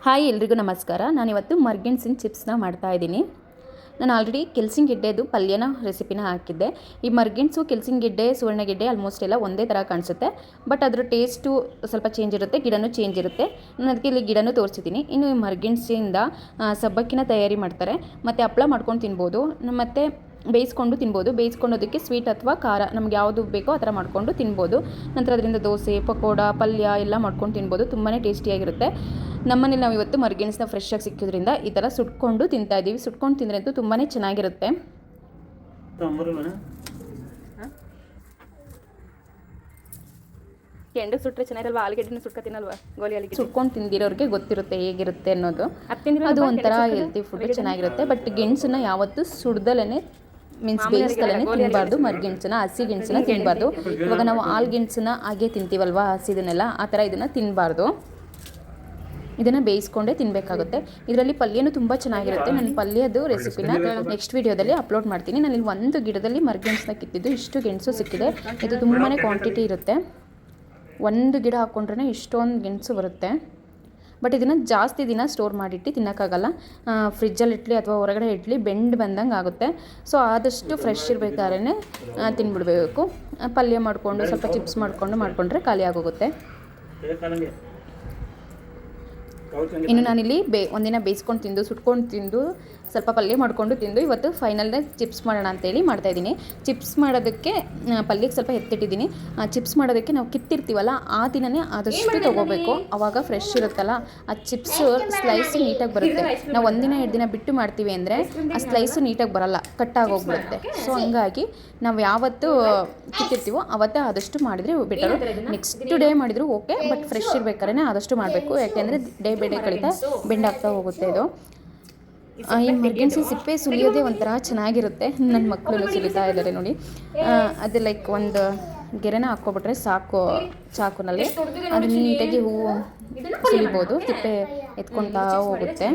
Hi ಎಲ್ರಿಗೂ ನಮಸ್ಕಾರ. ನಾನಿವತ್ತು ಮರ್ಗೆಣ್ಸಿನ ಚಿಪ್ಸ್ನ ಮಾಡ್ತಾಯಿದ್ದೀನಿ. ನಾನು ಆಲ್ರೆಡಿ ಕೆಲ್ಸಿನ ಗೆಡ್ಡೆದು ಪಲ್ಯನ ರೆಸಿಪಿನ ಹಾಕಿದ್ದೆ. ಈ ಮರ್ಗೆಣ್ಸು ಕೆಲ್ಸಿನ ಗೆಡ್ಡೆ ಸುವರ್ಣಗೆಡ್ಡೆ ಆಲ್ಮೋಸ್ಟ್ ಎಲ್ಲ ಒಂದೇ ಥರ ಕಾಣಿಸುತ್ತೆ, ಬಟ್ ಅದರ ಟೇಸ್ಟು ಸ್ವಲ್ಪ ಚೇಂಜ್ ಇರುತ್ತೆ, ಗಿಡನೂ ಚೇಂಜ್ ಇರುತ್ತೆ. ನಾನು ಅದಕ್ಕೆ ಇಲ್ಲಿ ಗಿಡನೂ ತೋರಿಸಿದ್ದೀನಿ. ಇನ್ನು ಈ ಮರ್ಗೆಣ್ಸಿಂದ ಸಬ್ಬಕ್ಕಿನ ತಯಾರಿ ಮಾಡ್ತಾರೆ, ಮತ್ತು ಹಪ್ಪಳ ಮಾಡ್ಕೊಂಡು ತಿನ್ಬೋದು, ಮತ್ತು ಬೇಯಿಸ್ಕೊಂಡು ತಿನ್ಬೋದು. ಬೇಯಿಸ್ಕೊಂಡೋದಕ್ಕೆ ಸ್ವೀಟ್ ಅಥವಾ ಖಾರ ನಮ್ಗೆ ಯಾವುದು ಬೇಕೋ ಆ ಥರ ಮಾಡ್ಕೊಂಡು ತಿನ್ಬೋದು. ನಂತರ ಅದರಿಂದ ದೋಸೆ, ಪಕೋಡ, ಪಲ್ಯ ಎಲ್ಲ ಮಾಡ್ಕೊಂಡು ತಿನ್ಬೋದು. ತುಂಬಾ ಟೇಸ್ಟಿಯಾಗಿರುತ್ತೆ. ನಮ್ಮನೇಲಿ ನಾವು ಇವತ್ತು ಮರ್ಗೆಣ್ಸನ್ನ ಫ್ರೆಶ್ ಆಗಿ ಸಿಕ್ಕಿದ್ರಿಂದ ಈ ಥರ ಸುಟ್ಕೊಂಡು ತಿಂತಾ ಇದ್ದೀವಿ. ಸುಟ್ಕೊಂಡು ತಿಂದರೆ ಅಂತೂ ತುಂಬಾ ಚೆನ್ನಾಗಿರುತ್ತೆ. ಕೆಂಡು ಸುಟ್ಟರೆ ಚೆನ್ನಾಗಿರಲ್ವ? ಆಲೂಗೆಡ್ಡೆನೂ ಸುಟ್ಕೊತೀನಲ್ವ, ಗೋಲಿ ಆಲೂಗೆಡ್ಡೆ ಸುಟ್ಕೊಂಡು ತಿಂದಿರೋರಿಗೆ ಗೊತ್ತಿರುತ್ತೆ ಹೇಗಿರುತ್ತೆ ಅನ್ನೋದು. ಅದು ಒಂಥರ ಹೆಲ್ತಿ ಫುಡ್, ಚೆನ್ನಾಗಿರುತ್ತೆ. ಬಟ್ ಗೆಣಸನ್ನ ಯಾವತ್ತೂ ಸುಡ್ದಲೇ ಮೀನ್ಸ್ ಬೇಯಿಸ್ದಲೇ ತಿನ್ನಬಾರ್ದು. ಮರ್ಗೆಣ್ಸನ್ನ ಹಸಿ ಗೆಣಸನ್ನ ತಿನ್ನಬಾರ್ದು. ಇವಾಗ ನಾವು ಗೆಣಸನ್ನ ಹಾಗೆ ತಿಂತೀವಲ್ವ, ಹಸಿದನ್ನೆಲ್ಲ, ಆ ಥರ ಇದನ್ನು ತಿನ್ನಬಾರ್ದು. ಇದನ್ನು ಬೇಯಿಸ್ಕೊಂಡೇ ತಿನ್ನಬೇಕಾಗುತ್ತೆ. ಇದರಲ್ಲಿ ಪಲ್ಯನೂ ತುಂಬ ಚೆನ್ನಾಗಿರುತ್ತೆ. ನಾನು ಪಲ್ಯದು ರೆಸಿಪಿನ ನೆಕ್ಸ್ಟ್ ವೀಡಿಯೋದಲ್ಲಿ ಅಪ್ಲೋಡ್ ಮಾಡ್ತೀನಿ. ನಾನು ಇಲ್ಲಿ ಒಂದು ಗಿಡದಲ್ಲಿ ಮರ್ಗೆಣ್ಸನ್ನ ಕಿತ್ತಿದ್ದು ಇಷ್ಟು ಗೆಣಸು ಸಿಕ್ಕಿದೆ. ಇದು ತುಂಬಾ ಕ್ವಾಂಟಿಟಿ ಇರುತ್ತೆ. ಒಂದು ಗಿಡ ಹಾಕ್ಕೊಂಡ್ರೆ ಇಷ್ಟೊಂದು ಗೆಣಸು ಬರುತ್ತೆ. ಬಟ್ ಇದನ್ನು ಜಾಸ್ತಿ ದಿನ ಸ್ಟೋರ್ ಮಾಡಿಟ್ಟು ತಿನ್ನೋಕ್ಕಾಗಲ್ಲ. ಫ್ರಿಜ್ಜಲ್ಲಿ ಇಡ್ಲಿ ಅಥವಾ ಹೊರಗಡೆ ಇಡ್ಲಿ ಬೆಂಡ್ ಬಂದಂಗೆ ಆಗುತ್ತೆ. ಸೊ ಆದಷ್ಟು ಫ್ರೆಶ್ ಇರಬೇಕಾದ್ರೆ ತಿನ್ಬಿಡಬೇಕು. ಪಲ್ಯ ಮಾಡಿಕೊಂಡು ಸ್ವಲ್ಪ ಚಿಪ್ಸ್ ಮಾಡಿಕೊಂಡ್ರೆ ಖಾಲಿ ಆಗೋಗುತ್ತೆ. ಇನ್ನು ನಾನಿಲ್ಲಿ ಒಂದಿನ ಬೇಯಿಸ್ಕೊಂಡು ತಿಂದು ಸುಟ್ಕೊಂಡು ತಿಂದು ಸ್ವಲ್ಪ ಪಲ್ಯ ಮಾಡಿಕೊಂಡು ತಿಂದು ಇವತ್ತು ಫೈನಲ್ನೇ ಚಿಪ್ಸ್ ಮಾಡೋಣ ಅಂತೇಳಿ ಮಾಡ್ತಾಯಿದ್ದೀನಿ. ಚಿಪ್ಸ್ ಮಾಡೋದಕ್ಕೆ ಪಲ್ಯಕ್ಕೆ ಸ್ವಲ್ಪ ಎತ್ತಿಟ್ಟಿದ್ದೀನಿ. ಚಿಪ್ಸ್ ಮಾಡೋದಕ್ಕೆ ನಾವು ಕಿತ್ತಿರ್ತೀವಲ್ಲ ಆ ದಿನವೇ ಆದಷ್ಟು ತೊಗೋಬೇಕು, ಆವಾಗ ಫ್ರೆಶ್ ಇರುತ್ತಲ್ಲ ಆ ಚಿಪ್ಸು ಸ್ಲೈಸು ನೀಟಾಗಿ ಬರುತ್ತೆ. ನಾವು ಒಂದಿನ 2 ದಿನ ಬಿಟ್ಟು ಮಾಡ್ತೀವಿ ಅಂದರೆ ಆ ಸ್ಲೈಸು ನೀಟಾಗಿ ಬರೋಲ್ಲ, ಕಟ್ಟಾಗೋಗ್ಬಿಡುತ್ತೆ. ಸೊ ಹಂಗಾಗಿ ನಾವು ಯಾವತ್ತು ಕಿತ್ತಿರ್ತೀವೋ ಅವತ್ತೇ ಆದಷ್ಟು ಮಾಡಿದರೆ ಬೆಟರು. ನೆಕ್ಸ್ಟ್ ಡೇ ಮಾಡಿದ್ರು ಓಕೆ, ಬಟ್ ಫ್ರೆಶ್ ಇರಬೇಕಾದ್ರೆ ಆದಷ್ಟು ಮಾಡಬೇಕು. ಯಾಕೆಂದರೆ ಡೇ ಬೈ ಡೇ ಕಳೀತಾ ಬೆಂಡಾಗ್ತಾ ಹೋಗುತ್ತೆ ಇದು. ಈ ಮರ್ಗೆಣ್ಸಿನ ಸಿಪ್ಪೆ ಸುಲಿಯೋದೇ ಒಂಥರ ಚೆನ್ನಾಗಿರುತ್ತೆ. ನನ್ನ ಮಕ್ಕಳು ಸುಲಿತಾ ಇದ್ದಾರೆ ನೋಡಿ. ಅದು ಲೈಕ್ ಒಂದು ಗೆರೆನ ಹಾಕ್ಕೊಬಿಟ್ರೆ ಸಾಕು, ಚಾಕುನಲ್ಲಿ ಅದು ನೀಟಾಗಿ ಹೂವು ಸುಲಿಬೋದು. ಸಿಪ್ಪೆ ಎತ್ಕೊಳ್ತಾ ಹೋಗುತ್ತೆ.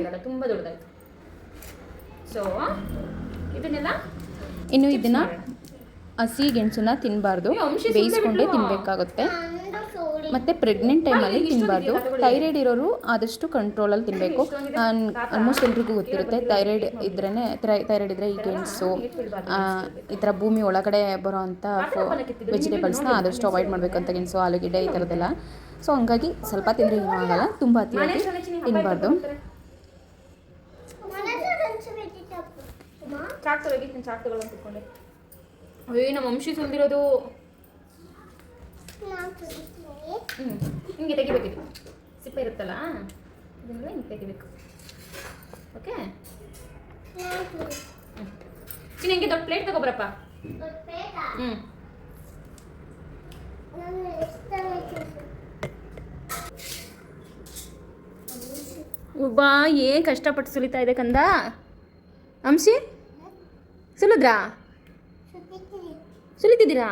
ಇನ್ನು ಇದನ್ನು ಹಸಿ ಗೆಣಸನ್ನ ತಿನ್ನಬಾರ್ದು, ಬೇಯಿಸ್ಕೊಂಡೇ ತಿನ್ನಬೇಕಾಗುತ್ತೆ. ಮತ್ತು ಪ್ರೆಗ್ನೆಂಟ್ ಟೈಮಲ್ಲಿ ತಿನ್ನಬಾರ್ದು. ಥೈರಾಯ್ಡ್ ಇರೋರು ಆದಷ್ಟು ಕಂಟ್ರೋಲಲ್ಲಿ ತಿನ್ನಬೇಕು. ಆಲ್ಮೋಸ್ಟ್ ಎಲ್ರಿಗೂ ಗೊತ್ತಿರುತ್ತೆ, ಥೈರಾಯ್ಡ್ ಇದ್ದರೆ ಈ ಗೆಣಸು, ಈ ಥರ ಭೂಮಿ ಒಳಗಡೆ ಬರೋ ಅಂಥ ವೆಜಿಟೇಬಲ್ಸ್ನ ಆದಷ್ಟು ಅವಾಯ್ಡ್ ಮಾಡಬೇಕಂತ, ಗೆಣಸು, ಆಲೂಗೆಡ್ಡೆ ಈ ಥರದ್ದೆಲ್ಲ. ಸೊ ಹಂಗಾಗಿ ಸ್ವಲ್ಪ ತಿಂದರೆ ಏನೂ ಆಗಲ್ಲ, ತುಂಬ ಅತಿಯಾಗಿ ತಿನ್ನಬಾರ್ದು. ನಮ್ಮ ವಂಶಿ ಸುಲ್ದಿರೋದು ಹಿಂಗೆ ತೆಗಿಬೇಕಿತ್ತು, ಸಿಪ್ಪೆ ಇರುತ್ತಲ್ಲ ಇದನ್ನೆಲ್ಲ ಹಿಂಗೆ ತೆಗಿಬೇಕು. ಓಕೆ, ಚಿನ್ನ ಹಿಂಗೆ ದೊಡ್ಡ ಪ್ಲೇಟ್ ತಗೋಬರಪ್ಪ. ಒಬ್ಬ ಏನು ಕಷ್ಟಪಟ್ಟು ಸುಲಿತಾ ಇದೆ ಕಂದ. ಅಂಶಿ ಸುಲಿದ್ರಾ? ಸುಲಿತಿದ್ದೀರಾ?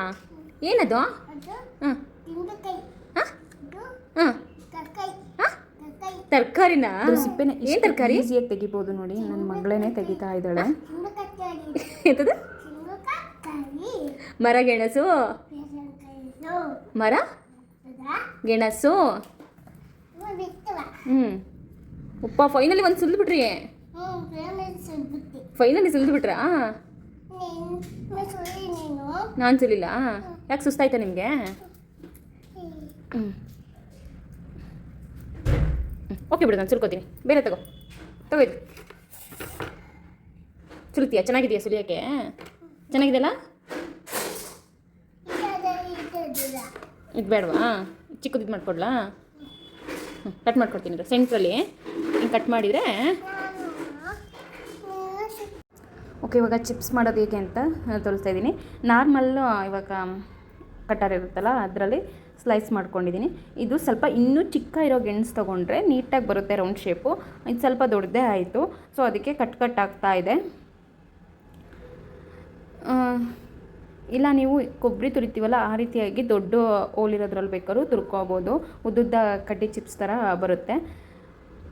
ಏನದು? ಹಾಂ ತರಕಾರಿನ ಸಿಪ್ಪೆನ ಏನು ತರಕಾರಿ ಈಸಿಯಾಗಿ ತೆಗಿಬೋದು ನೋಡಿ. ನನ್ನ ಮಗಳೇನೆ ತೆಗಿತಾ ಇದ್ದಾಳೆ. ಎಂತದು? ಮರ ಗೆಣಸು, ಮರ ಗೆಣಸು. ಉಪ್ಪ ಫೈನಲಿ ಒಂದು ಸುಲಿದ್ಬಿಟ್ರಿ. ಫೈನಲಿ ಸುಲಿದ್ಬಿಟ್ರಾ? ನಾನು ಸುಲಿಲ್ಲ. ಯಾಕೆ ಸುಸ್ತಾಯ್ತಾ ನಿಮಗೆ? ಓಕೆ ಬಿಡು, ನಾನು ಸುಲ್ಕೋತೀನಿ. ಬೇರೆ ತಗೋ ಇದು ಸುಲ್ತೀಯಾ? ಚೆನ್ನಾಗಿದೆಯಾ ಸುಲಿಯೋಕ್ಕೆ? ಚೆನ್ನಾಗಿದೆಯಲ್ಲ? ಇದು ಬೇಡವಾ? ಚಿಕ್ಕದು ಇದು ಮಾಡ್ಕೊಡ್ಲಾ? ಕಟ್ ಮಾಡ್ಕೊಡ್ತೀನಿ ಸೆಂಟ್ರಲ್ಲಿ ಹಿಂಗೆ ಕಟ್ ಮಾಡಿದರೆ ಓಕೆ. ಇವಾಗ ಚಿಪ್ಸ್ ಮಾಡೋದು ಹೇಗೆ ಅಂತ ತೋರಿಸ್ತಾ ಇದ್ದೀನಿ. ನಾರ್ಮಲ್ಲು ಇವಾಗ ಕಟ್ಟರ್ ಇರುತ್ತಲ್ಲ ಅದರಲ್ಲಿ ಸ್ಲೈಸ್ ಮಾಡ್ಕೊಂಡಿದ್ದೀನಿ. ಇದು ಸ್ವಲ್ಪ ಇನ್ನೂ ಚಿಕ್ಕ ಇರೋ ಗೆಣಸು ತೊಗೊಂಡ್ರೆ ನೀಟಾಗಿ ಬರುತ್ತೆ ರೌಂಡ್ ಶೇಪು. ಇದು ಸ್ವಲ್ಪ ದೊಡ್ಡದೇ ಆಯಿತು, ಸೊ ಅದಕ್ಕೆ ಕಟ್ ಆಗ್ತಾ ಇದೆ. ಇಲ್ಲ ನೀವು ಕೊಬ್ಬರಿ ತುರಿತೀವಲ್ಲ ಆ ರೀತಿಯಾಗಿ ದೊಡ್ಡ ಹೋಲಿರೋದ್ರಲ್ಲಿ ಬೇಕಾದ್ರೂ ತುರ್ಕೋಬೋದು. ಉದ್ದುದ್ದ ಕಡ್ಡಿ ಚಿಪ್ಸ್ ಥರ ಬರುತ್ತೆ.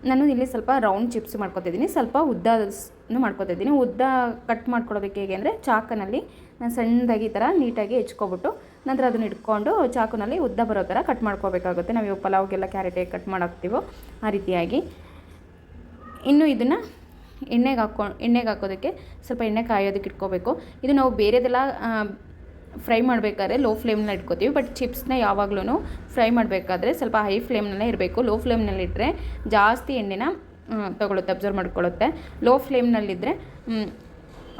ನಾನು ಇಲ್ಲಿ ಸ್ವಲ್ಪ ರೌಂಡ್ ಚಿಪ್ಸ್ ಮಾಡ್ಕೊತಿದ್ದೀನಿ, ಸ್ವಲ್ಪ ಉದ್ದನೂ ಮಾಡ್ಕೊತಿದ್ದೀನಿ. ಉದ್ದ ಕಟ್ ಮಾಡ್ಕೊಳೋದಕ್ಕೆ ಹೇಗೆ ಅಂದರೆ ಚಾಕನಲ್ಲಿ ಸಣ್ಣದಾಗಿ ಈ ಥರ ನೀಟಾಗಿ ಹೆಚ್ಕೊಬಿಟ್ಟು ನಂತರ ಅದನ್ನು ಇಟ್ಕೊಂಡು ಚಾಕುನಲ್ಲಿ ಉದ್ದ ಬರೋ ಥರ ಕಟ್ ಮಾಡ್ಕೋಬೇಕಾಗುತ್ತೆ. ನಾವು ಇವಾಗ ಪಲಾವ್ಗೆಲ್ಲ ಕ್ಯಾರೆಟ್ ಹೇಗೆ ಕಟ್ ಮಾಡಾಕ್ತೀವೋ ಆ ರೀತಿಯಾಗಿ. ಇನ್ನು ಇದನ್ನು ಎಣ್ಣೆಗೆ ಹಾಕೋದಕ್ಕೆ ಸ್ವಲ್ಪ ಎಣ್ಣೆ ಕಾಯೋದಕ್ಕೆ ಇಟ್ಕೋಬೇಕು. ಇದು ನಾವು ಬೇರೆದೆಲ್ಲ ಫ್ರೈ ಮಾಡಬೇಕಾದ್ರೆ ಲೋ ಫ್ಲೇಮ್ನಲ್ಲಿ ಇಟ್ಕೋತೀವಿ. ಬಟ್ ಚಿಪ್ಸ್ನ ಯಾವಾಗಲೂ ಫ್ರೈ ಮಾಡಬೇಕಾದ್ರೆ ಸ್ವಲ್ಪ ಹೈ ಫ್ಲೇಮ್ನಲ್ಲೇ ಇರಬೇಕು. ಲೋ ಫ್ಲೇಮ್ನಲ್ಲಿಟ್ಟರೆ ಜಾಸ್ತಿ ಎಣ್ಣೆನ ತೊಗೊಳುತ್ತೆ, ಅಬ್ಸರ್ವ್ ಮಾಡ್ಕೊಳ್ಳುತ್ತೆ. ಲೋ ಫ್ಲೇಮ್ನಲ್ಲಿದ್ದರೆ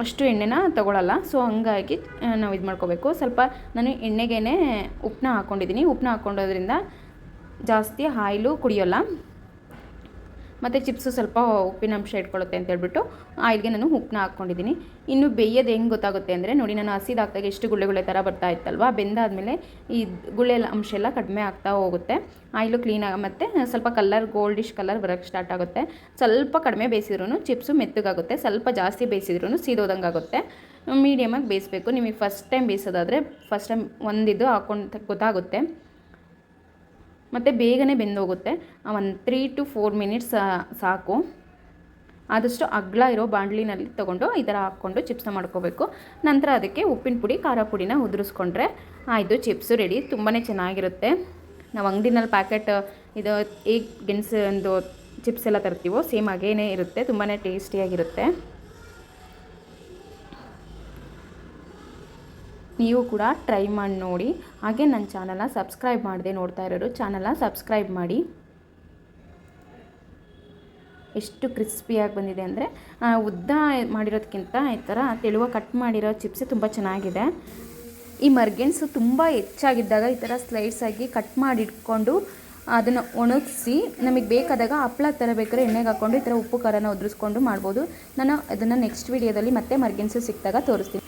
ಅಷ್ಟು ಎಣ್ಣೆನ ತೊಗೊಳಲ್ಲ. ಸೊ ಹಂಗಾಗಿ ನಾವು ಇದು ಮಾಡ್ಕೋಬೇಕು. ಸ್ವಲ್ಪ ನಾನು ಎಣ್ಣೆಗೇ ಉಪ್ಪನ್ನ ಹಾಕ್ಕೊಂಡಿದ್ದೀನಿ. ಉಪ್ಪನ್ನ ಹಾಕ್ಕೊಂಡೋದ್ರಿಂದ ಜಾಸ್ತಿ ಆಯಿಲು ಕುಡಿಯೋಲ್ಲ, ಮತ್ತು ಚಿಪ್ಸು ಸ್ವಲ್ಪ ಉಪ್ಪಿನಂಶ ಇಟ್ಕೊಳ್ಳುತ್ತೆ ಅಂತ ಹೇಳ್ಬಿಟ್ಟು ಆಯಿಲ್ಗೆ ನಾನು ಉಪ್ಪನ್ನ ಹಾಕ್ಕೊಂಡಿದ್ದೀನಿ. ಇನ್ನು ಬೇಯೋದು ಹೆಂಗೆ ಗೊತ್ತಾಗುತ್ತೆ ಅಂದರೆ ನೋಡಿ, ನಾನು ಹಸಿದಾಕ್ದಾಗ ಎಷ್ಟು ಗುಳ್ಳೆ ಥರ ಬರ್ತಾ ಇತ್ತಲ್ವ, ಬೆಂದಾದಮೇಲೆ ಈ ಗುಳ್ಳೆ ಅಂಶ ಎಲ್ಲ ಕಡಿಮೆ ಆಗ್ತಾ ಹೋಗುತ್ತೆ. ಆಯಿಲು ಕ್ಲೀನಾಗಿ ಮತ್ತು ಸ್ವಲ್ಪ ಕಲರ್ ಗೋಲ್ಡಿಶ್ ಕಲರ್ ಬರೋಕ್ಕೆ ಸ್ಟಾರ್ಟ್ ಆಗುತ್ತೆ. ಸ್ವಲ್ಪ ಕಡಿಮೆ ಬೇಯಿಸಿದ್ರೂ ಚಿಪ್ಸು ಮೆತ್ತಗಾಗುತ್ತೆ, ಸ್ವಲ್ಪ ಜಾಸ್ತಿ ಬೇಯಿಸಿದ್ರೂ ಸೀದೋದಂಗೆ ಆಗುತ್ತೆ. ಮೀಡಿಯಮಾಗಿ ಬೇಯಿಸಬೇಕು. ನಿಮಗೆ ಫಸ್ಟ್ ಟೈಮ್ ಬೇಯಿಸೋದಾದರೆ ಫಸ್ಟ್ ಟೈಮ್ ಒಂದಿದ್ದು ಹಾಕ್ಕೊಂಡು ಗೊತ್ತಾಗುತ್ತೆ, ಮತ್ತು ಬೇಗನೆ ಬೆಂದೋಗುತ್ತೆ. ಒಂದು 3 to 4 ಮಿನಿಟ್ಸ್ ಸಾಕು. ಆದಷ್ಟು ಅಗಲ ಇರೋ ಬಾಣಲಿನಲ್ಲಿ ತೊಗೊಂಡು ಈ ಥರ ಹಾಕ್ಕೊಂಡು ಚಿಪ್ಸ್ನ ಮಾಡ್ಕೋಬೇಕು. ನಂತರ ಅದಕ್ಕೆ ಉಪ್ಪಿನ ಪುಡಿ, ಖಾರ ಪುಡಿನ ಉದುರಿಸ್ಕೊಂಡ್ರೆ ಆಯಿತು, ಚಿಪ್ಸು ರೆಡಿ. ತುಂಬಾ ಚೆನ್ನಾಗಿರುತ್ತೆ. ನಾವು ಅಂಗಡಿನಲ್ಲಿ ಪ್ಯಾಕೆಟ್ ಇದು ಏಗ್ ಗೆಣಸು ಒಂದು ಚಿಪ್ಸ್ ಎಲ್ಲ ತರ್ತೀವೋ ಸೇಮ್ ಹಾಗೇನೇ ಇರುತ್ತೆ, ತುಂಬಾ ಟೇಸ್ಟಿಯಾಗಿರುತ್ತೆ. ನೀವು ಕೂಡ ಟ್ರೈ ಮಾಡಿ ನೋಡಿ. ಹಾಗೆ ನನ್ನ ಚಾನಲ್ನ ಸಬ್ಸ್ಕ್ರೈಬ್ ಮಾಡದೆ ನೋಡ್ತಾ ಇರೋರು ಚಾನಲ್ನ ಸಬ್ಸ್ಕ್ರೈಬ್ ಮಾಡಿ. ಎಷ್ಟು ಕ್ರಿಸ್ಪಿಯಾಗಿ ಬಂದಿದೆ ಅಂದರೆ, ಉದ್ದ ಮಾಡಿರೋದಕ್ಕಿಂತ ಈ ಥರ ತೆಳುವಾಗಿ ಕಟ್ ಮಾಡಿರೋ ಚಿಪ್ಸೇ ತುಂಬ ಚೆನ್ನಾಗಿದೆ. ಈ ಮರ್ಗೆಣ್ಸು ತುಂಬ ಹೆಚ್ಚಾಗಿದ್ದಾಗ ಈ ಥರ ಸ್ಲೈಡ್ಸ್ ಆಗಿ ಕಟ್ ಮಾಡಿ ಇಟ್ಕೊಂಡು ಅದನ್ನು ಒಣಗಿಸಿ ನಮಗೆ ಬೇಕಾದಾಗ ಹಪ್ಪಳ ಥರ ಬೇಕಾದ್ರೆ ಎಣ್ಣೆಗೆ ಹಾಕ್ಕೊಂಡು ಈ ಥರ ಉಪ್ಪು ಖಾರನ ಉದುರಿಸ್ಕೊಂಡು ಮಾಡ್ಬೋದು. ನಾನು ಅದನ್ನು ನೆಕ್ಸ್ಟ್ ವೀಡಿಯೋದಲ್ಲಿ ಮತ್ತೆ ಮರ್ಗೆಣ್ಸು ಸಿಕ್ಕಿದಾಗ ತೋರಿಸ್ತೀನಿ.